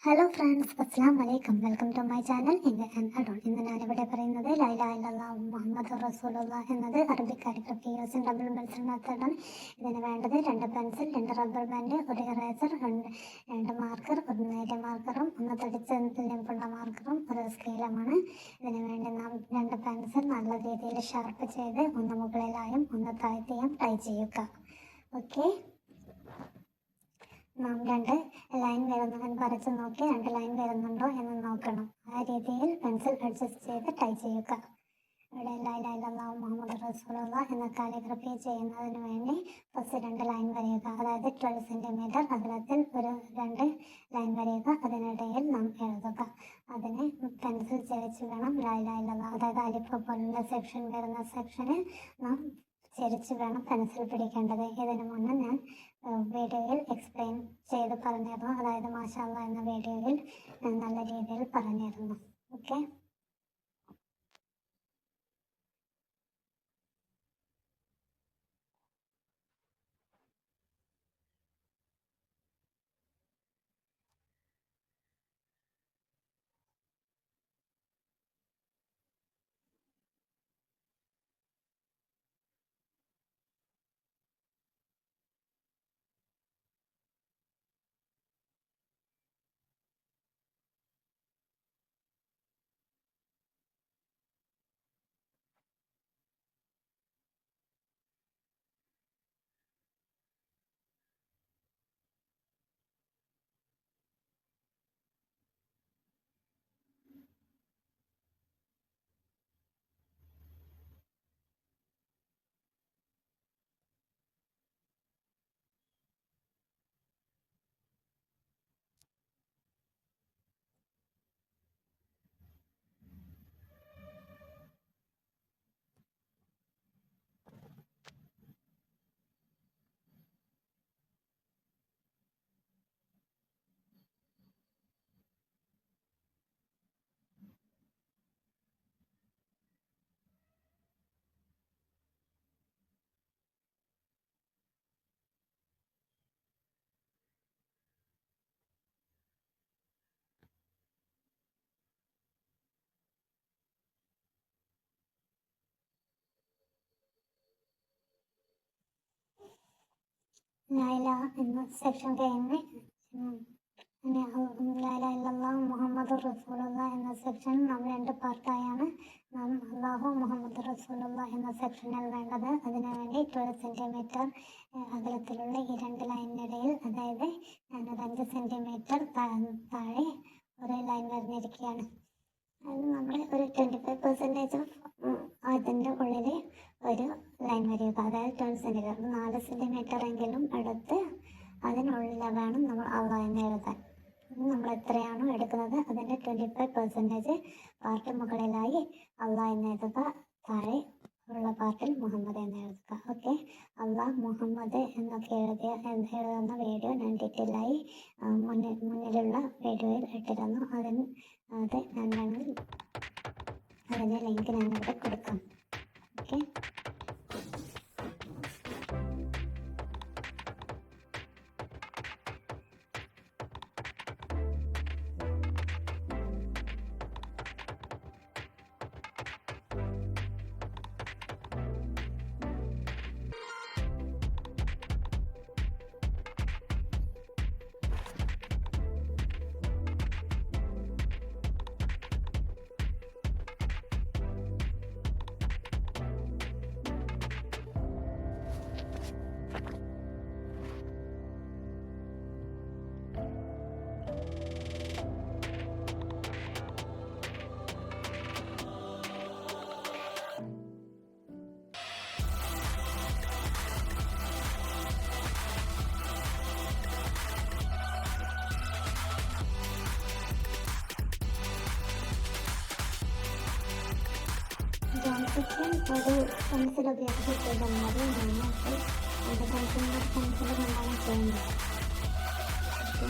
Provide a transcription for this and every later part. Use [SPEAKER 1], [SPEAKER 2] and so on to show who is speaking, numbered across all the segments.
[SPEAKER 1] Hello friends, അസ്സാം വലൈക്കും. Welcome to my channel. ഇന്ന് ഞാനിവിടെ പറയുന്നത് ലാ ഇലാഹ ഇല്ലല്ലാഹ് മുഹമ്മദ് റസൂലുള്ളാഹ് എന്നത് Arabic calligraphy using double pencil മെത്തേഡാണ്. ഇതിന് വേണ്ടത് 2 പെൻസിൽ, 2 റബ്ബർ ബാൻഡ്, ഒരു ഇറേസർ, 2 മാർക്കർ, ഒരു നേരിയ മാർക്കറും, ഒന്ന് തടിച്ച ലിമ്പുള്ള മാർക്കറും, ഒരു സ്കെയിലുമാണ്. ഇതിന് വേണ്ടി നാം 2 പെൻസിൽ നല്ല രീതിയിൽ ഷാർപ്പ് ചെയ്ത് ഒന്ന് മുകളിലായും ഒന്ന് താഴ്ത്തിയും ടൈ ചെയ്യുക. ഓക്കെ, നാം 2 ലൈൻ വരച്ച് നോക്കി 2 ലൈൻ വരുന്നുണ്ടോ എന്ന് നോക്കണം. ആ രീതിയിൽ പെൻസിൽ അഡ്ജസ്റ്റ് ചെയ്ത് ടൈ ചെയ്യുക. ഇവിടെ ലാ ഇലാഹ ഇല്ലല്ലാഹു മുഹമ്മദ് റസൂലുള്ളാഹ് എന്ന കാലിഗ്രഫി ചെയ്യുന്നതിന് വേണ്ടി ഫസ്റ്റ് 2 ലൈൻ വരയുക. അതായത് 12 സെന്റിമീറ്റർ അകലത്തിൽ ഒരു 2 ലൈൻ വരയുക. അതിനിടയിൽ നാം എഴുതുക. അതിനെ പെൻസിൽ ചരിച്ച് വേണം ലാ ഇലാഹ ഇല്ലല്ലാഹ്, അതായത് അലിഫ് പോലുള്ള സെക്ഷൻ വരുന്ന സെക്ഷനിൽ നാം ചരിച്ച് വേണം പെൻസിൽ പിടിക്കേണ്ടത്. ഇതിനു മുന്നേ ഞാൻ വീഡിയോയിൽ എക്സ്പ്ലെയിൻ ചെയ്ത് പറഞ്ഞിരുന്നു, അതായത് മാഷാ അല്ലാഹ് എന്ന വീഡിയോയിൽ നല്ല രീതിയിൽ പറഞ്ഞിരുന്നു. ഓക്കെ, ലാ ഇലാഹ എന്ന സെക്ഷൻ കഴിഞ്ഞ് ലാ ഇലാഹ ഇല്ലല്ലാഹ് മുഹമ്മദ് റസൂലുള്ളാഹ് എന്ന സെക്ഷൻ നാം 2 പാർട്ടായാണ് നാം അല്ലാഹു മുഹമ്മദ് റസൂലുള്ളാഹ് എന്ന സെക്ഷനിൽ വേണ്ടത്. അതിനുവേണ്ടി 12 സെന്റിമീറ്റർ അകലത്തിലുള്ള ഈ 2 ലൈനിനിടയിൽ, അതായത് ഞാനൊരു 5 സെന്റിമീറ്റർ താഴെ ഒരു ലൈൻ വരഞ്ഞിരിക്കുകയാണ്. അത് നമ്മൾ ഒരു 25% അതിൻ്റെ ഉള്ളിൽ ഒരു ലൈൻ വരിക. അതായത് 12 സെന്റിമീറ്റർ 4 സെന്റിമീറ്റർ എങ്കിലും എടുത്ത് അതിനുള്ളിൽ വേണം നമ്മൾ അള്ളാഹ് എന്ന് എഴുതാൻ. നമ്മൾ എത്രയാണോ എടുക്കുന്നത് അതിൻ്റെ 25% പാർട്ട് മുകളിലായി അള്ളാഹ് എന്ന് എഴുതുക, താഴെ ഉള്ള പാർട്ടിൽ മുഹമ്മദ് എന്ന് എഴുതുക. ഓക്കെ, അള്ളാഹ് മുഹമ്മദ് എന്നൊക്കെ എഴുതുന്ന വീഡിയോ ഞാൻ ഡീറ്റെയിലായി മുന്നിലുള്ള വീഡിയോയിൽ ഇട്ടിരുന്നു. അത് ഞാൻ വേണമെങ്കിൽ അതിൻ്റെ ലിങ്ക് ഞാനിവിടെ കൊടുക്കാം. ഓക്കെ, ജോൺസിക്കൻ ഒരു പെൻസിൽ ഉപയോഗിച്ച് ചെയ്താൽ മതി. ഞാനപ്പോൾ എൻ്റെ കൺസ്യൂമർ പെൻസിൽ കൊണ്ടാണ് ചെയ്യുന്നത്. ഓക്കെ,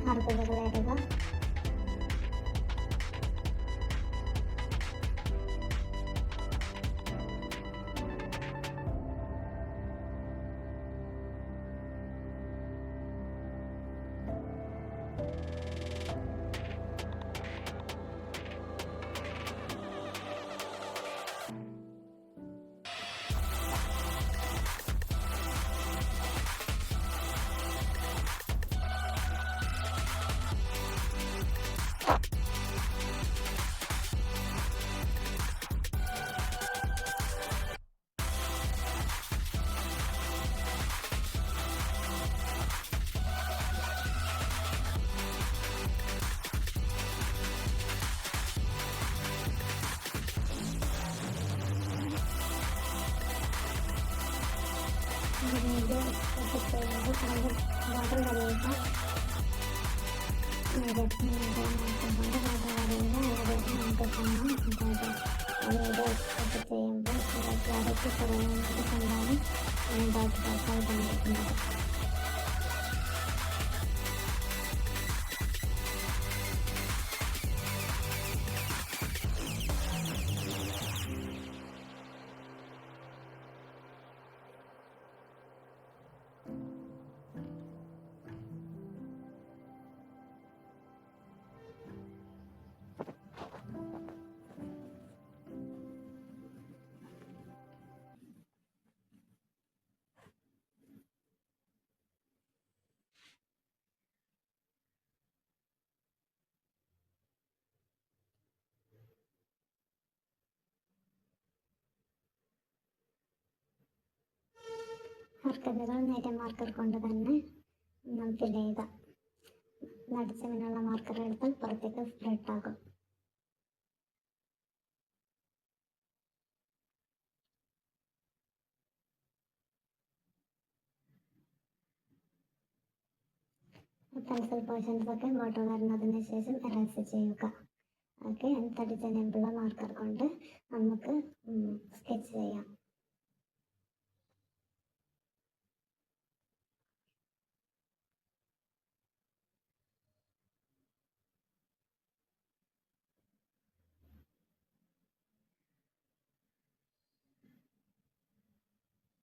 [SPEAKER 1] ഹർക്കത്തുകൾ ഇടുക. ഇത് ചെയ്യുന്നത് അതിൻ്റെ വാട്ടർ കളിയില്ല ഏകദേശം നമുക്ക് കാണാം. അതായത് അത് ചെയ്യുമ്പോൾ ക്ലാരിറ്റി കുറയുന്നത് കൊണ്ടാണ് ഡൗട്ട് ഡോക്ടറായി കണ്ടിരിക്കുന്നത്. ഹർക്കത്തുകൾ നേരെ മാർക്കർ കൊണ്ട് തന്നെ ഫിൽ ചെയ്യുക. നടിച്ചതിനുള്ള മാർക്കർ എടുത്താൽ പുറത്തേക്ക് സ്പ്രെഡ് ആകും. പെൻസിൽ പോർഷൻസ് ഒക്കെ ബോർഡർ വരുന്നതിന് ശേഷം എറേസ് ചെയ്യുക. ഓക്കെ, തടിച്ച നെബുല മാർക്കർ കൊണ്ട് നമുക്ക് സ്കെച്ച് ചെയ്യാം.